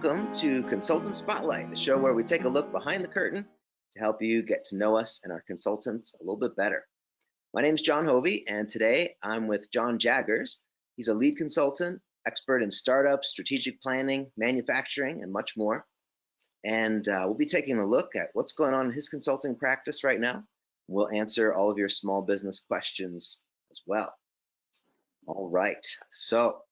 Welcome to Consultant Spotlight, the show where we take a look behind the curtain to help you get to know us and our consultants a little bit better. My name is John Hovey, and today I'm with Jon Jaggers. He's a lead consultant, expert in startups, strategic planning, manufacturing, and much more. And we'll be taking a look at what's going on in his consulting practice right now. We'll answer all of your small business questions as well. All right, so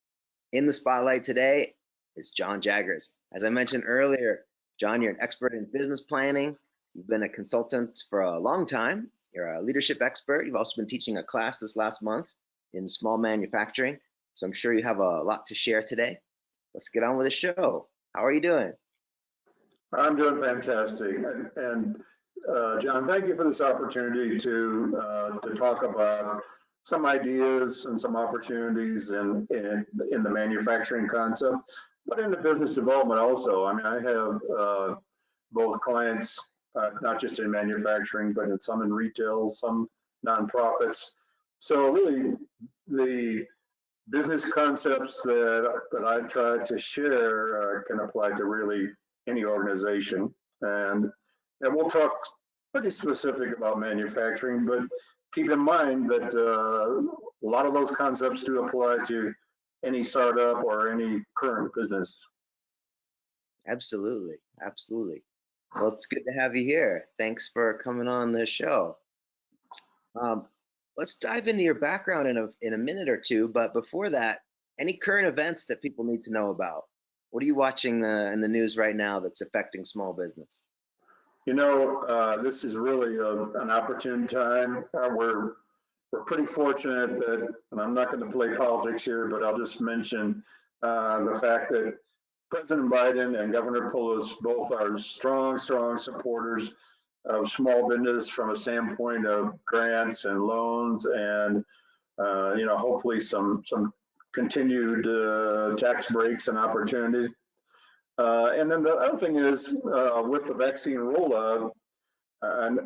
in the spotlight today is Jon Jaggers. As I mentioned earlier, Jon, you're an expert in business planning. You've been a consultant for a long time. You're a leadership expert. You've also been teaching a class this last month in small manufacturing. So I'm sure you have a lot to share today. Let's get on with the show. How are you doing? I'm doing fantastic. And John, thank you for this opportunity to talk about some ideas and some opportunities in the manufacturing concept, but in the business development also. I mean, I have both clients, not just in manufacturing, but in some in retail, some nonprofits. So really, the business concepts that I try to share can apply to really any organization. And we'll talk pretty specific about manufacturing, but keep in mind that a lot of those concepts do apply to any startup or any current business. Absolutely, absolutely. Well, it's good to have you here. Thanks for coming on the show. Let's dive into your background in a minute or two, but before that, any current events that people need to know about? What are you watching in the news right now that's affecting small business? You know, this is really an opportune time. We're pretty fortunate that, and I'm not going to play politics here, but I'll just mention the fact that President Biden and Governor Polis both are strong supporters of small business from a standpoint of grants and loans, and hopefully some continued tax breaks and opportunities. And then the other thing is with the vaccine rollout, and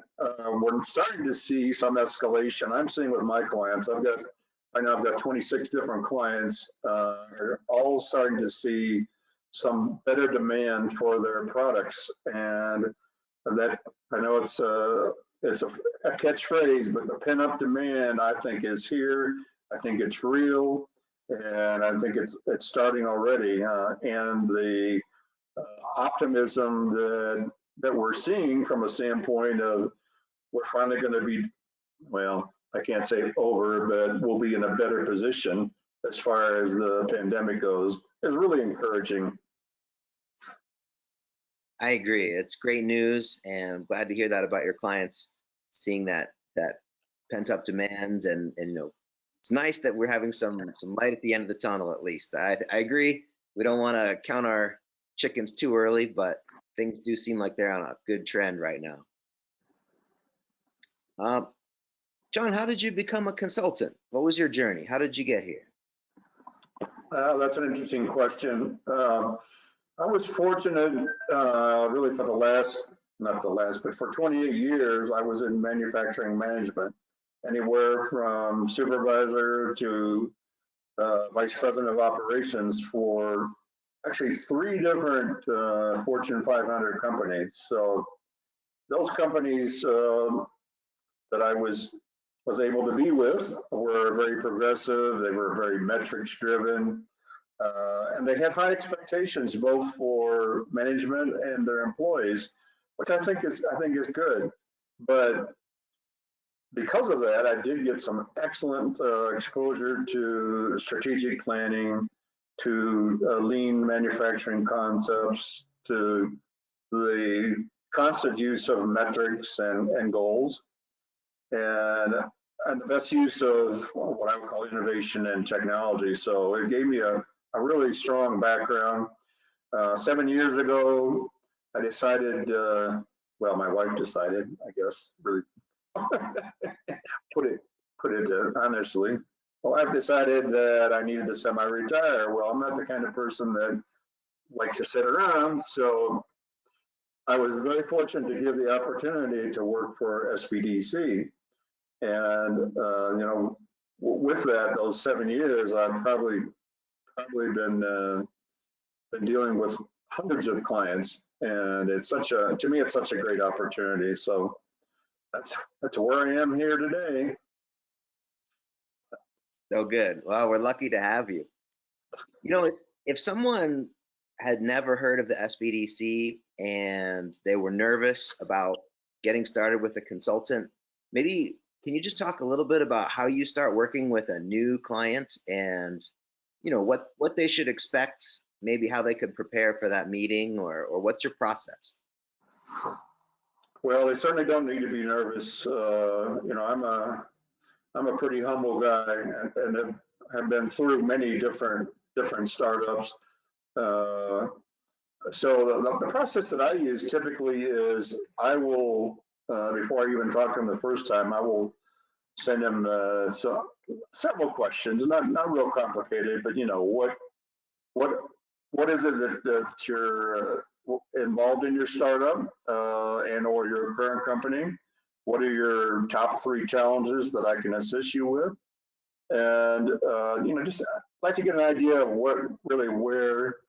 we're starting to see some escalation. I'm seeing with my clients, I've got 26 different clients, are all starting to see some better demand for their products, and that I know it's a catchphrase, but the pent-up demand I think is here. I think it's real, and I think it's starting already. And the optimism that we're seeing from a standpoint of we're finally going to be, well, I can't say over, but we'll be in a better position as far as the pandemic goes, is really encouraging. I agree. It's great news, and I'm glad to hear that about your clients seeing that pent-up demand, and it's nice that we're having some light at the end of the tunnel at least. I agree. We don't want to count our chickens too early, but things do seem like they're on a good trend right now. Jon, how did you become a consultant? What was your journey? How did you get here? That's an interesting question. I was fortunate, really for but for 28 years, I was in manufacturing management, anywhere from supervisor to vice president of operations for actually 3 different Fortune 500 companies. So those companies that I was able to be with were very progressive. They were very metrics driven. And they had high expectations both for management and their employees, which I think is good. But because of that, I did get some excellent exposure to strategic planning, to lean manufacturing concepts, to the constant use of metrics and goals, and the best use of what I would call innovation and technology. So it gave me a really strong background. 7 years ago, I decided, well, my wife decided, I guess, really put it honestly. Well, I've decided that I needed to semi-retire. Well, I'm not the kind of person that likes to sit around, so I was very fortunate to give the opportunity to work for SBDC. And with that, those 7 years, I've probably been dealing with hundreds of clients, and to me, it's such a great opportunity. So that's where I am here today. So good. Well, we're lucky to have you. You know, if someone had never heard of the SBDC and they were nervous about getting started with a consultant, maybe can you just talk a little bit about how you start working with a new client and, you know, what they should expect, maybe how they could prepare for that meeting, or what's your process? Well, they certainly don't need to be nervous. You know, I'm a pretty humble guy, and have been through many different startups. So the process that I use typically is I will, before I even talk to them the first time, I will send them several questions, not real complicated, but you know, what is it that you're involved in your startup and or your current company? What are your top 3 challenges that I can assist you with? And you know, just like to get an idea of what really where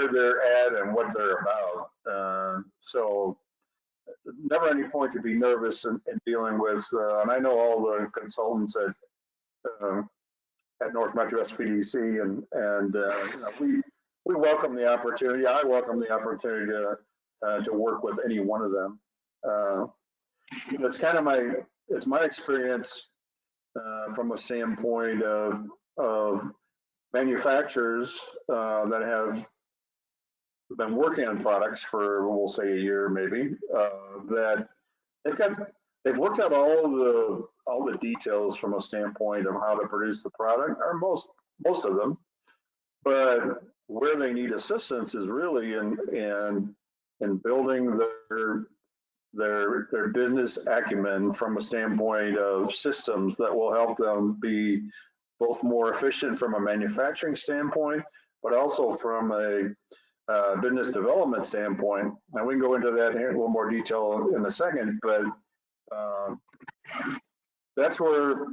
they're at and what they're about. So never any point to be nervous in dealing with. And I know all the consultants at North Metro SBDC, and you know, we welcome the opportunity. I welcome the opportunity to work with any one of them. It's kind of my experience from a standpoint of manufacturers that have been working on products for, we'll say, a year maybe, that they've worked out all the details from a standpoint of how to produce the product, or most of them, but where they need assistance is really in building their business acumen from a standpoint of systems that will help them be both more efficient from a manufacturing standpoint, but also from a business development standpoint. And we can go into that in a little more detail in a second, but that's where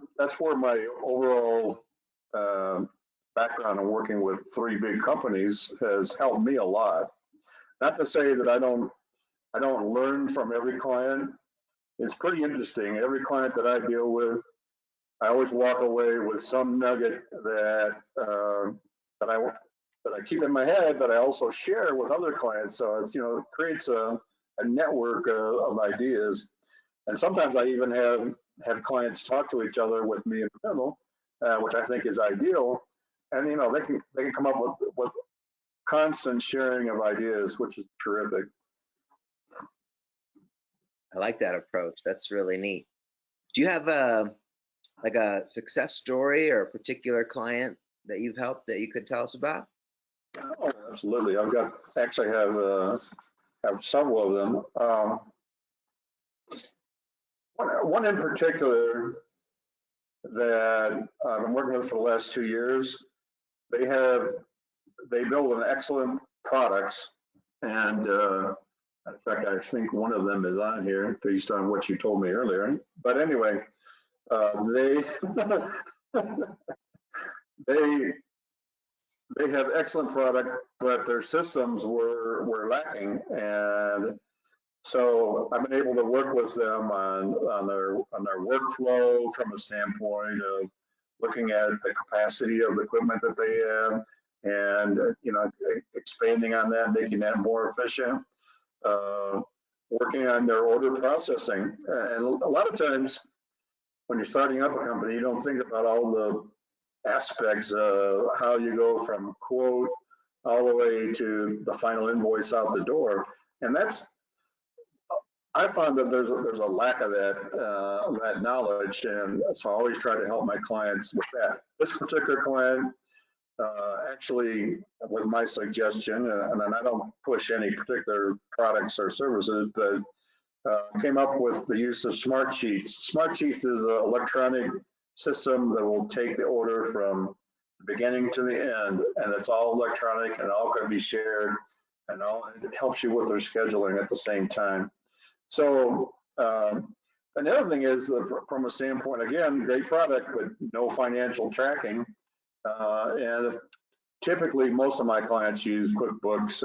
my overall background in working with 3 big companies has helped me a lot. Not to say that I don't learn from every client. It's pretty interesting. Every client that I deal with, I always walk away with some nugget that I keep in my head, but I also share with other clients. So it's, you know, it creates a network of ideas. And sometimes I even have clients talk to each other with me in the middle, which I think is ideal. And you know, they can come up with constant sharing of ideas, which is terrific. I like that approach. That's really neat. Do you have a success story or a particular client that you've helped that you could tell us about? Oh, absolutely. Actually have several of them. One in particular that I've been working with for the last 2 years. They build an excellent products, and in fact, I think one of them is on here based on what you told me earlier. But anyway, they they have excellent product, but their systems were lacking, and so I've been able to work with them on their workflow from a standpoint of looking at the capacity of the equipment that they have, and you know, expanding on that, making that more efficient. Working on their order processing, and a lot of times when you're starting up a company, you don't think about all the aspects of how you go from quote all the way to the final invoice out the door, and I found that there's a lack of that knowledge, and so I always try to help my clients with that. This particular client, actually, with my suggestion, and I don't push any particular products or services, but came up with the use of Smart Sheets. Smart Sheets is an electronic system that will take the order from the beginning to the end, and it's all electronic and all can be shared, and it helps you with their scheduling at the same time. So, and the other thing is, from a standpoint, again, great product, but no financial tracking. And typically most of my clients use QuickBooks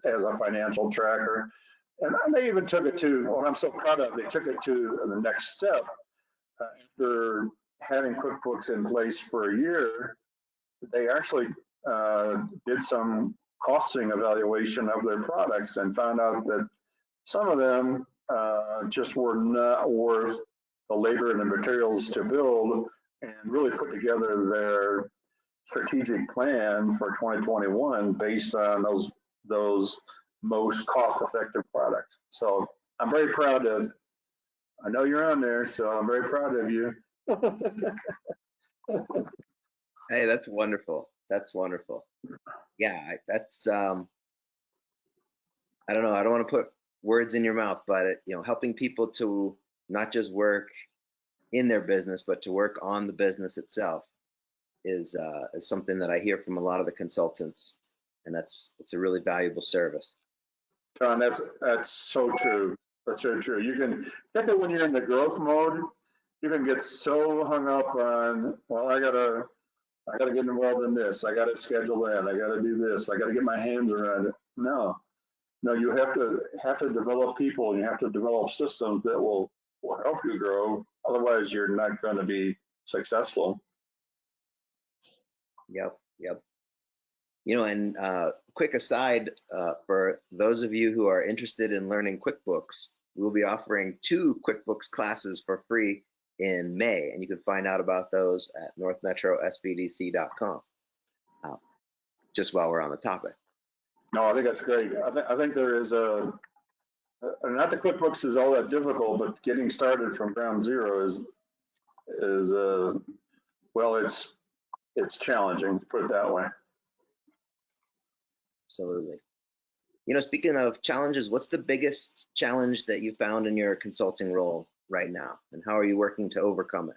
as a financial tracker. And they even took it to, what I'm so proud of, they took it to the next step. After having QuickBooks in place for a year, they actually did some costing evaluation of their products and found out that some of them just were not worth the labor and the materials to build, and really put together their strategic plan for 2021 based on those most cost-effective products. So I'm very proud of. I know you're on there, so I'm very proud of you. Hey, that's wonderful. That's wonderful. Yeah, that's I don't know. I don't want to put words in your mouth, but helping people to not just work in their business, but to work on the business itself is something that I hear from a lot of the consultants, and it's a really valuable service. Jon, that's so true. That's so true. You can, particularly when you're in the growth mode, you can get so hung up on, well, I gotta get involved in this. I gotta schedule that. I gotta do this. I gotta get my hands around it. No, you have to develop people, and you have to develop systems that will help you grow. Otherwise, you're not going to be successful. Yep. And quick aside, for those of you who are interested in learning QuickBooks, we'll be offering 2 QuickBooks classes for free in May, and you can find out about those at northmetro.sbdc.com. Just while we're on the topic. No, I think that's great. I think there is not that QuickBooks is all that difficult, but getting started from ground zero is well, it's challenging, to put it that way. Absolutely. Speaking of challenges, what's the biggest challenge that you found in your consulting role right now, and how are you working to overcome it?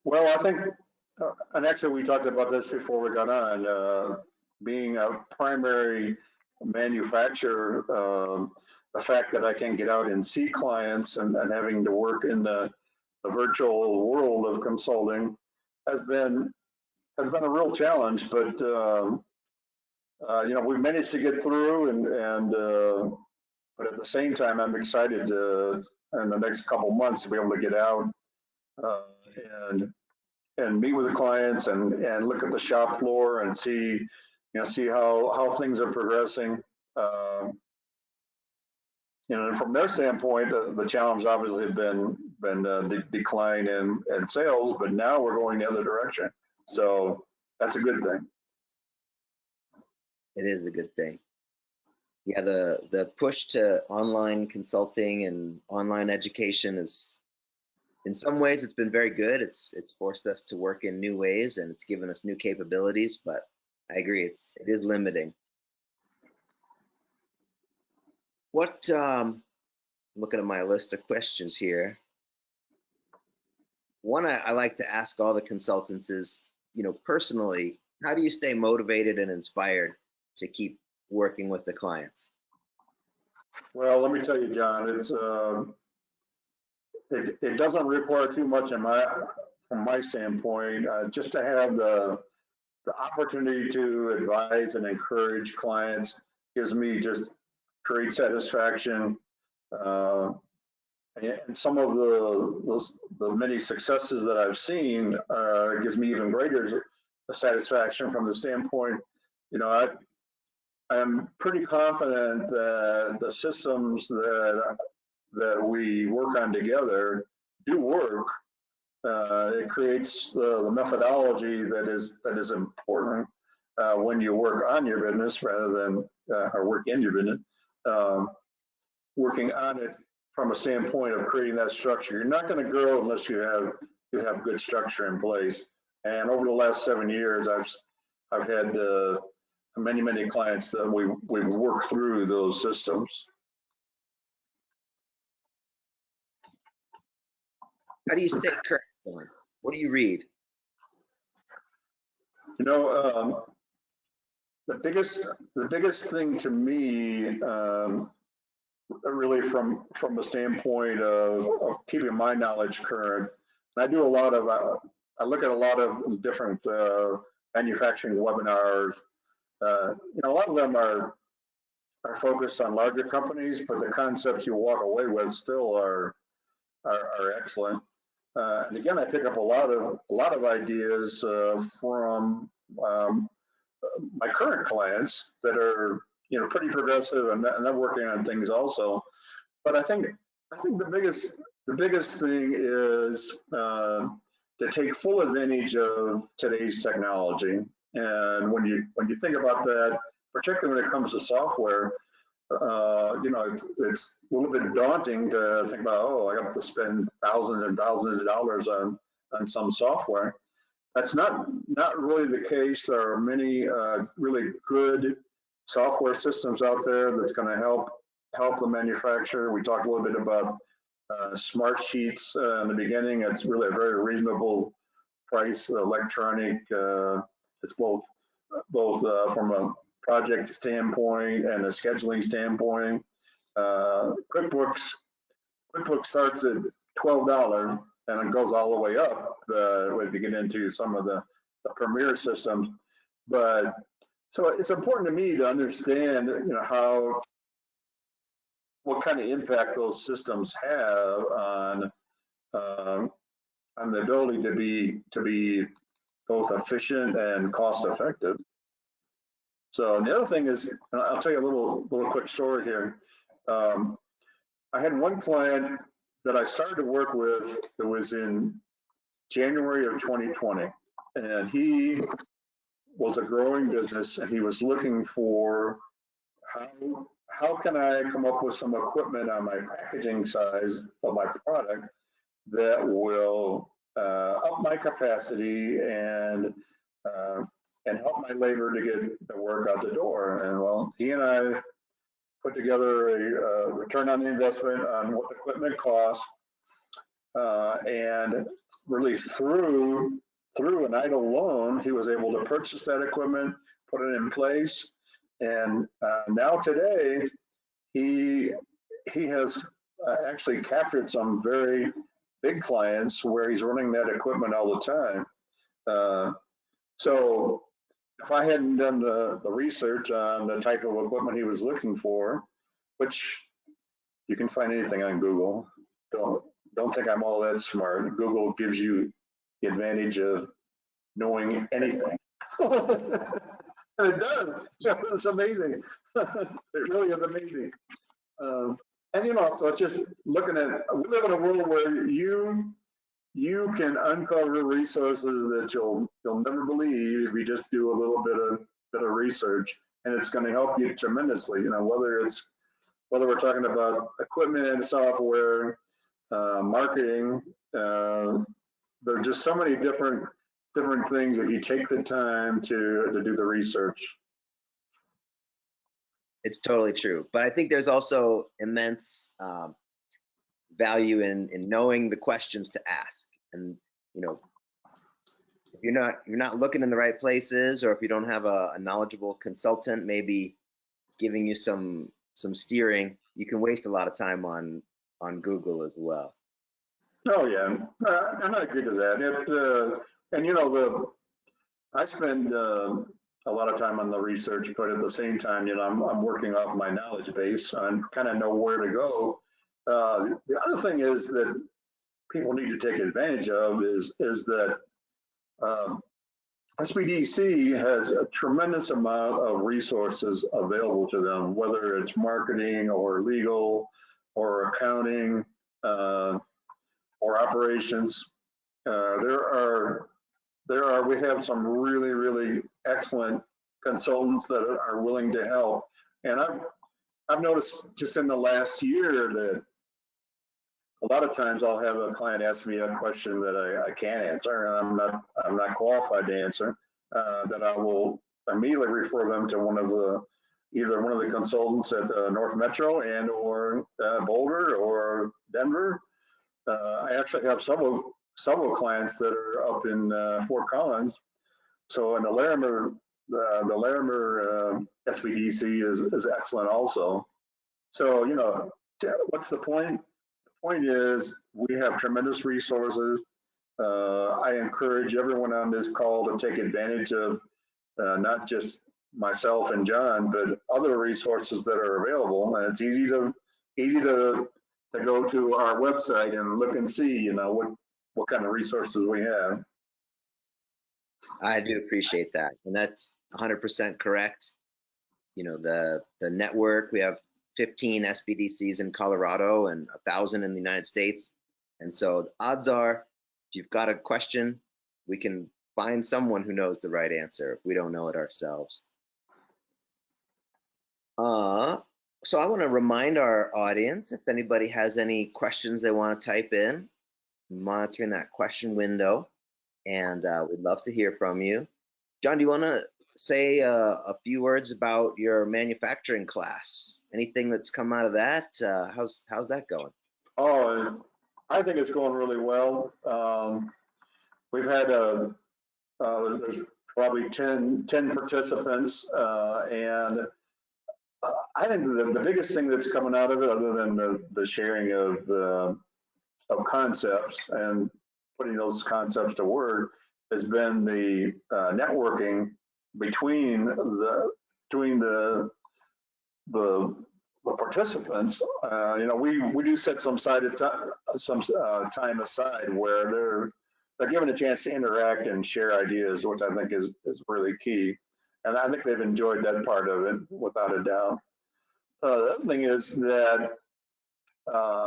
Well, I think, and actually we talked about this before we got on, being a primary manufacturer, the fact that I can get out and see clients and having to work in the virtual world of consulting has been a real challenge, but we've managed to get through, but at the same time, I'm excited to, in the next couple months, to be able to get out and meet with the clients and look at the shop floor and see how things are progressing. And from their standpoint, the challenge obviously has been the decline in sales, but now we're going the other direction. So that's a good thing. It is a good thing. Yeah, the push to online consulting and online education is, in some ways, it's been very good. It's forced us to work in new ways, and it's given us new capabilities, but I agree, it is limiting. What, looking at my list of questions here, one I like to ask all the consultants is, personally, how do you stay motivated and inspired to keep working with the clients? Well, let me tell you, Jon, it doesn't require too much from my standpoint, just to have the opportunity to advise and encourage clients gives me just great satisfaction. And some of the many successes that I've seen gives me even greater satisfaction from the standpoint, I'm pretty confident that the systems that we work on together do work. It creates the methodology that is important when you work on your business rather than or work in your business. Working on it from a standpoint of creating that structure. You're not going to grow unless you have good structure in place. And over the last 7 years, I've had many clients that we've worked through those systems. How do you stay current? What do you read? The biggest thing to me, really from the standpoint of keeping my knowledge current, and I do a lot of I look at a lot of different manufacturing webinars. A lot of them are focused on larger companies, but the concepts you walk away with still are excellent. And again, I pick up a lot of ideas from my current clients that are pretty progressive, and they're working on things also. But I think the biggest thing is to take full advantage of today's technology. And when you think about that, particularly when it comes to software, it's a little bit daunting to think about, oh, I have to spend thousands and thousands of dollars on some software. That's not really the case. There are many really good software systems out there that's going to help the manufacturer. We talked a little bit about Smart Sheets in the beginning. It's really a very reasonable price, electronic. It's both from a project standpoint and a scheduling standpoint. QuickBooks starts at $12 and it goes all the way up when you get into some of the premier systems. But so it's important to me to understand, what kind of impact those systems have on the ability to be both efficient and cost effective. So the other thing is, and I'll tell you a little quick story here. I had one client that I started to work with. It was in January of 2020, and he was a growing business, and he was looking for how can I come up with some equipment on my packaging size of my product that will up my capacity and help my labor to get the work out the door. And well, he and I put together a return on the investment on what the equipment costs, and really through an idle loan, he was able to purchase that equipment, put it in place, and now today he has actually captured some very big clients where he's running that equipment all the time. So if I hadn't done the research on the type of equipment he was looking for, which you can find anything on Google, don't think I'm all that smart. Google gives you the advantage of knowing anything. It does. It's amazing. It really is amazing. And so it's just looking at, we live in a world where you can uncover resources that you'll never believe if you just do a little bit of research, and it's going to help you tremendously. Whether we're talking about equipment, software, marketing, there are just so many different things if you take the time to do the research. It's totally true, but I think there's also immense value in knowing the questions to ask. And if you're not looking in the right places, or if you don't have a knowledgeable consultant maybe giving you some steering, you can waste a lot of time on Google as well. Oh yeah, and I agree to that. I spend a lot of time on the research, but at the same time, I'm working off my knowledge base and kind of know where to go. The other thing is that people need to take advantage of is that SBDC has a tremendous amount of resources available to them, whether it's marketing or legal or accounting or operations. We have some really excellent consultants that are willing to help. And I've noticed just in the last year that a lot of times I'll have a client ask me a question that I can't answer, and I'm not qualified to answer. That I will immediately refer them to either one of the consultants at North Metro and or Boulder or Denver. I actually have several clients that are up in Fort Collins. So in the Larimer SBDC is excellent also. So what's the point? The point is we have tremendous resources. I encourage everyone on this call to take advantage of not just myself and Jon, but other resources that are available. And it's easy to go to our website and look and see, what kind of resources we have. I do appreciate that, and that's 100% correct. The network, we have 15 SBDCs in Colorado and 1,000 in the United States, and so the odds are, if you've got a question, we can find someone who knows the right answer if we don't know it ourselves. So I want to remind our audience, if anybody has any questions they want to type in, monitoring that question window, and we'd love to hear from you. Jon, do you want to say a few words about your manufacturing class? Anything that's come out of that? How's that going? Oh, I think it's going really well. We've had there's probably 10 participants, and I think the biggest thing that's coming out of it, other than the sharing of concepts and putting those concepts to work, has been the networking between the participants. We do set some time aside where they're given a chance to interact and share ideas, which I think is really key. And I think they've enjoyed that part of it without a doubt. The other thing is that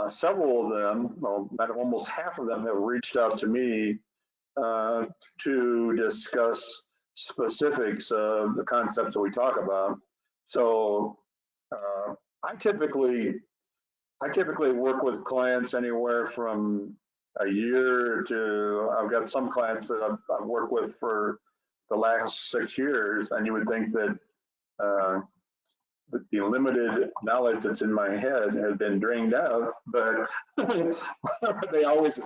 several of them, well, almost half of them, have reached out to me to discuss specifics of the concepts that we talk about. So I typically work with clients anywhere from a year to, I've got some clients that I've worked with for the last 6 years, and you would think that the limited knowledge that's in my head has been drained out, but they always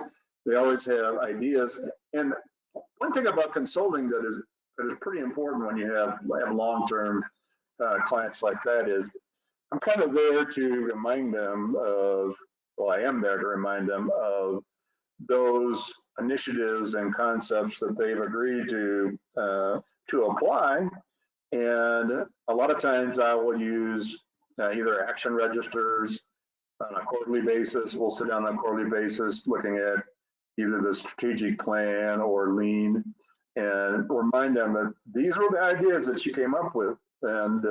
have ideas. And one thing about consulting that is pretty important when you have long-term clients like that is I'm kind of there to remind them of, well, I am there to remind them of those initiatives and concepts that they've agreed to apply. And a lot of times I will use either action registers on a quarterly basis. We'll sit down on a quarterly basis looking at either the strategic plan or lean and remind them that these were the ideas that you came up with. And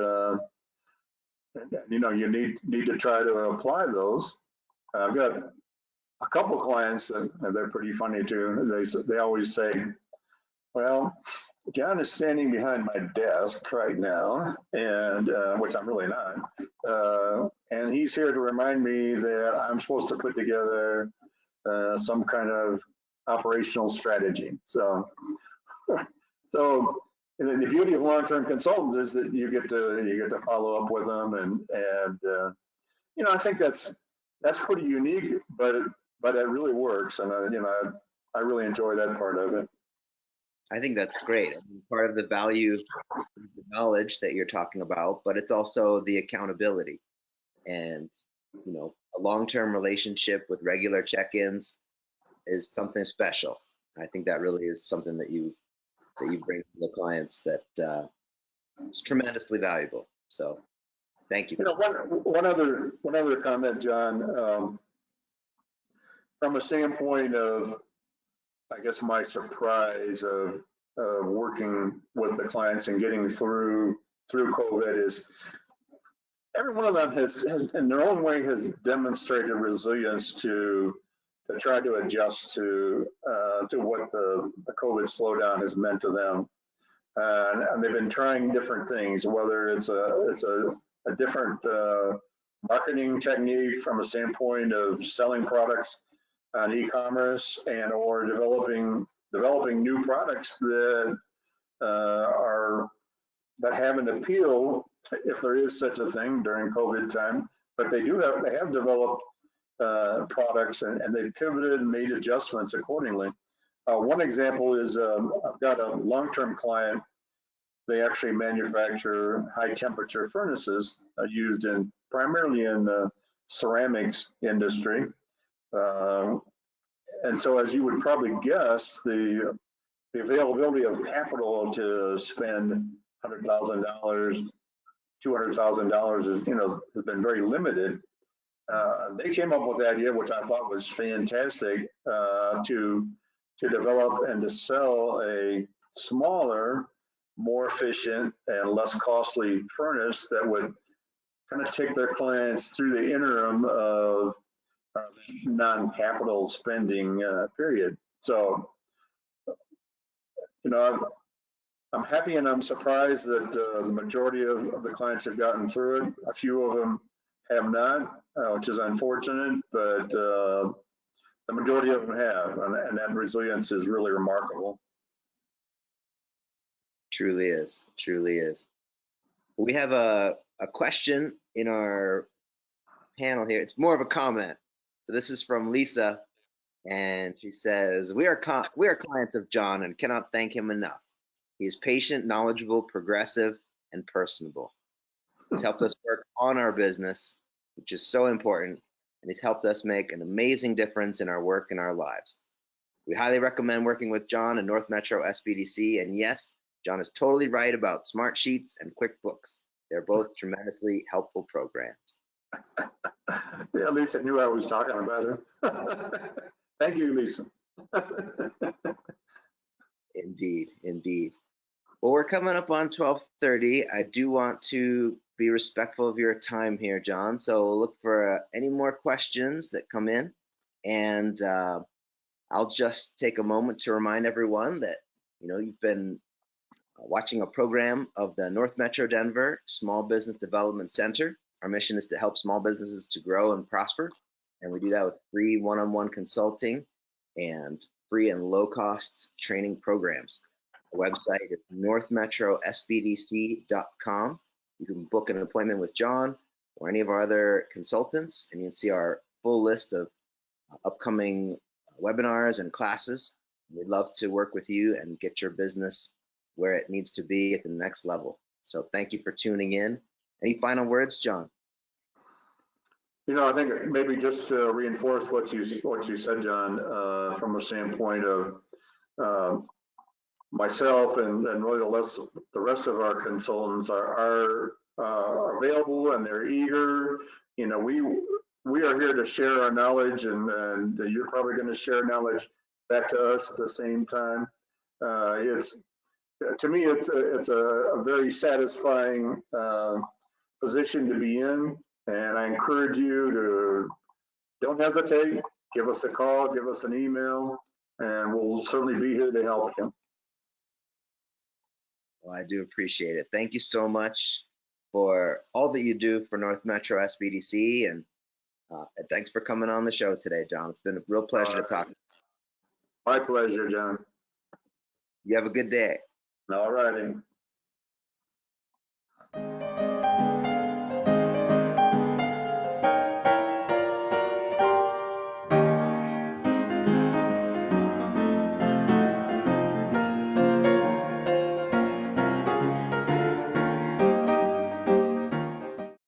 you need to try to apply those. I've got a couple clients that they're pretty funny too. They always say, well, Jon is standing behind my desk right now, and which I'm really not. And he's here to remind me that I'm supposed to put together some kind of operational strategy. So the beauty of long-term consultants is that you get to follow up with them, and I think that's pretty unique, but it really works, and I really enjoy that part of it. I think that's great. Part of the value, the knowledge that you're talking about, but it's also the accountability, and a long-term relationship with regular check-ins is something special. I think that really is something that you bring to the clients that is tremendously valuable. So thank you. One other comment, Jon, from a standpoint of, I guess, my surprise of working with the clients and getting through COVID is every one of them has in their own way has demonstrated resilience to try to adjust to what the COVID slowdown has meant to them, and they've been trying different things, whether it's a different marketing technique from a standpoint of selling products on e-commerce and or developing new products that have an appeal, if there is such a thing during COVID time. But they have developed products, and they've pivoted and made adjustments accordingly. One example is I've got a long-term client. They actually manufacture high-temperature furnaces used primarily in the ceramics industry. And so, as you would probably guess, the availability of capital to spend $100,000, $200,000 is, has been very limited. They came up with the idea, which I thought was fantastic, to develop and to sell a smaller, more efficient, and less costly furnace that would kind of take their clients through the interim of non-capital spending period. So, I'm happy and I'm surprised that the majority of the clients have gotten through it. A few of them have not, which is unfortunate, but the majority of them have, and that resilience is really remarkable. Truly is, truly is. We have a question in our panel here. It's more of a comment. So this is from Lisa, and she says, we are clients of Jon and cannot thank him enough. He is patient, knowledgeable, progressive, and personable. He's helped us work on our business, which is so important, and he's helped us make an amazing difference in our work and our lives. We highly recommend working with Jon and North Metro SBDC, and yes, Jon is totally right about Smart Sheets and Quickbooks. They're both tremendously helpful programs. Yeah, Lisa knew I was talking about her. Thank you, Lisa. Indeed, indeed. Well, we're coming up on 12:30. I do want to be respectful of your time here, Jon. So we'll look for any more questions that come in. And I'll just take a moment to remind everyone that, you've been watching a program of the North Metro Denver Small Business Development Center. Our mission is to help small businesses to grow and prosper. And we do that with free one-on-one consulting and free and low-cost training programs. Our website is northmetrosbdc.com. You can book an appointment with Jon or any of our other consultants, and you can see our full list of upcoming webinars and classes. We'd love to work with you and get your business where it needs to be at the next level. So thank you for tuning in. Any final words, Jon? I think maybe just to reinforce what you said, Jon, from a standpoint of myself and really the rest of our consultants are available and they're eager. We are here to share our knowledge, and you're probably going to share knowledge back to us at the same time. To me, it's a very satisfying position to be in, and I encourage you to don't hesitate. Give us a call, give us an email, and we'll certainly be here to help you. Well, I do appreciate it. Thank you so much for all that you do for North Metro SBDC, and thanks for coming on the show today, Jon. It's been a real pleasure to talk. My pleasure, Jon. You have a good day. All righty.